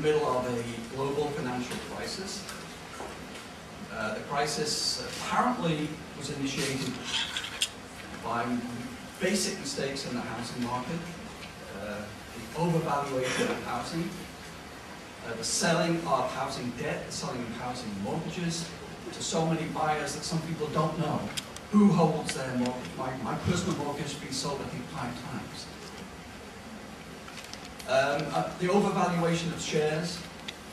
middle of a global financial crisis. The crisis apparently was initiated by basic mistakes in the housing market, the overvaluation of housing, the selling of housing debt, the selling of housing mortgages to so many buyers that some people don't know who holds their mortgage. My personal mortgage has been sold, I think, 5 times. The overvaluation of shares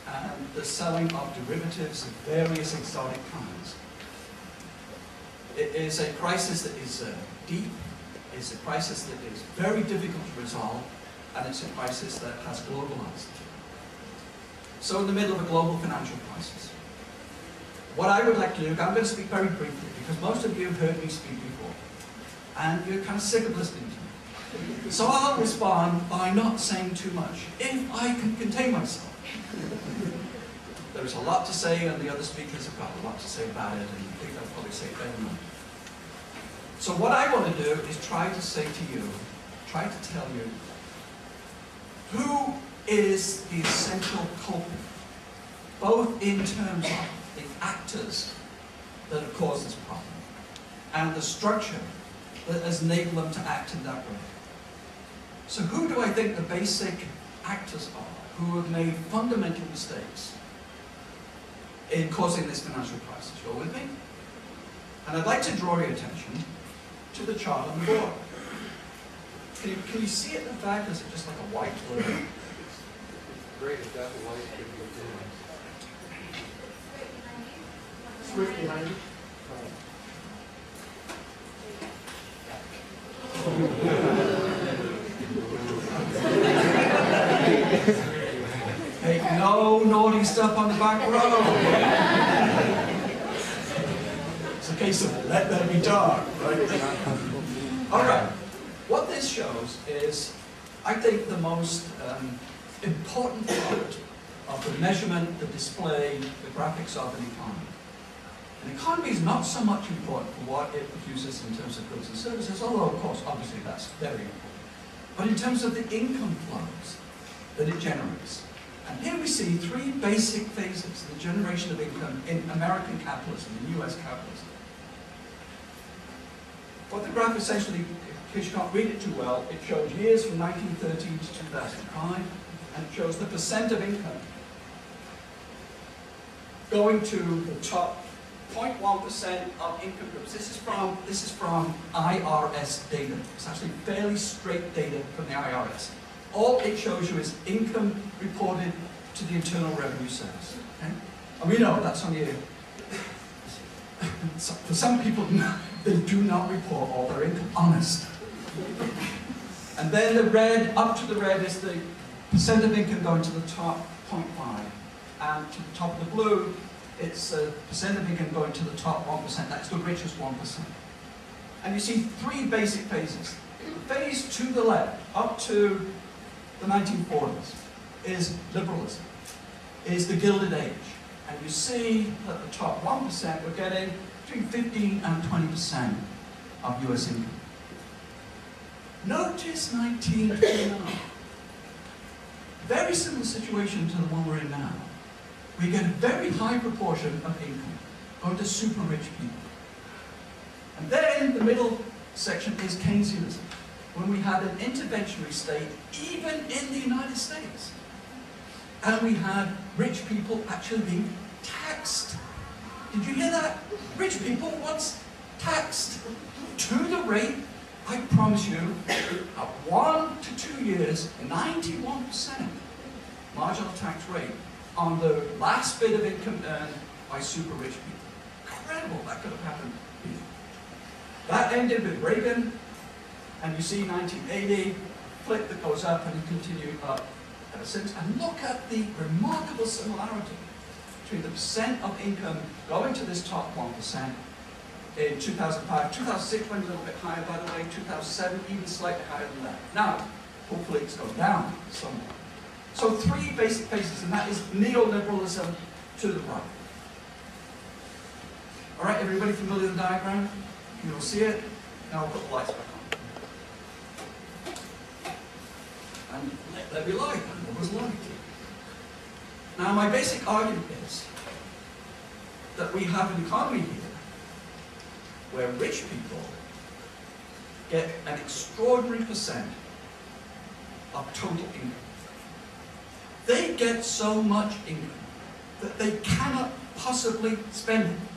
and the selling of derivatives of various exotic kinds. It is a crisis that is deep, it's a crisis that is very difficult to resolve, and it's a crisis that has globalized. So in the middle of a global financial crisis, what I would like to do, I'm going to speak very briefly, because most of you have heard me speak before, and you're kind of sick of listening to me. So I'll respond by not saying too much, if I can contain myself. There's a lot to say, and the other speakers have got a lot to say about it, and I think they'll probably say it better than me. So what I want to do is try to say to you, try to tell you, who is the essential culprit, both in terms of the actors that have caused this problem, and the structure that has enabled them to act in that way. So who do I think the basic actors are who have made fundamental mistakes in causing this financial crisis? You're with me? And I'd like to draw your attention to the chart on the board. Can you see it in the back? Is it just like a white blur? Great, if that light could be dim. It's right behind you. Hey, no naughty stuff on the back row. It's a case of let there be dark, right? All right. What this shows is, I think, the most important part of the measurement, the display, the graphics of an economy. An economy is not so much important for what it produces in terms of goods and services, although, of course, obviously that's very important. But in terms of the income flows that it generates. And here we see 3 basic phases, the generation of income in American capitalism, in US capitalism. What the graph essentially, in case you can't read it too well, it shows years from 1913 to 2005, and it shows the percent of income going to the top 0.1% of income groups. This is from IRS data. It's actually fairly straight data from the IRS. All it shows you is income reported to the Internal Revenue Service. Okay? And we know that's only for some people, they do not report all their income, honest. And then the red, up to the red, is the percent of income going to the top 0.5. And to the top of the blue, it's a percent of income going to the top 1%. That's the richest 1%. And you see 3 basic phases. The phase to the left, up to the 1940s, is liberalism, is the Gilded Age. And you see that the top 1% were getting between 15 and 20% of US income. Notice 1929. Very similar situation to the one we're in now. We get a very high proportion of income going to super rich people. And then the middle section is Keynesianism, when we had an interventionary state, even in the United States. And we had rich people actually being taxed. Did you hear that? Rich people once taxed to the rate, I promise you, at 1 to 2 years, 91% marginal tax rate on the last bit of income earned by super rich people. Incredible, that could have happened. That ended with Reagan, and you see 1980, flip that goes up and it continued up ever since. And look at the remarkable similarity between the percent of income going to this top 1% in 2005. 2006 went a little bit higher, by the way. 2007, even slightly higher than that. Now, hopefully it's gone down somewhat. So 3 basic phases, and that is neoliberalism to the right. All right, everybody familiar with the diagram? You'll see it. Now I'll put the lights back on. And let there be light, and there was light. Now, my basic argument is that we have an economy here where rich people get an extraordinary percent of total income. They get so much income that they cannot possibly spend it.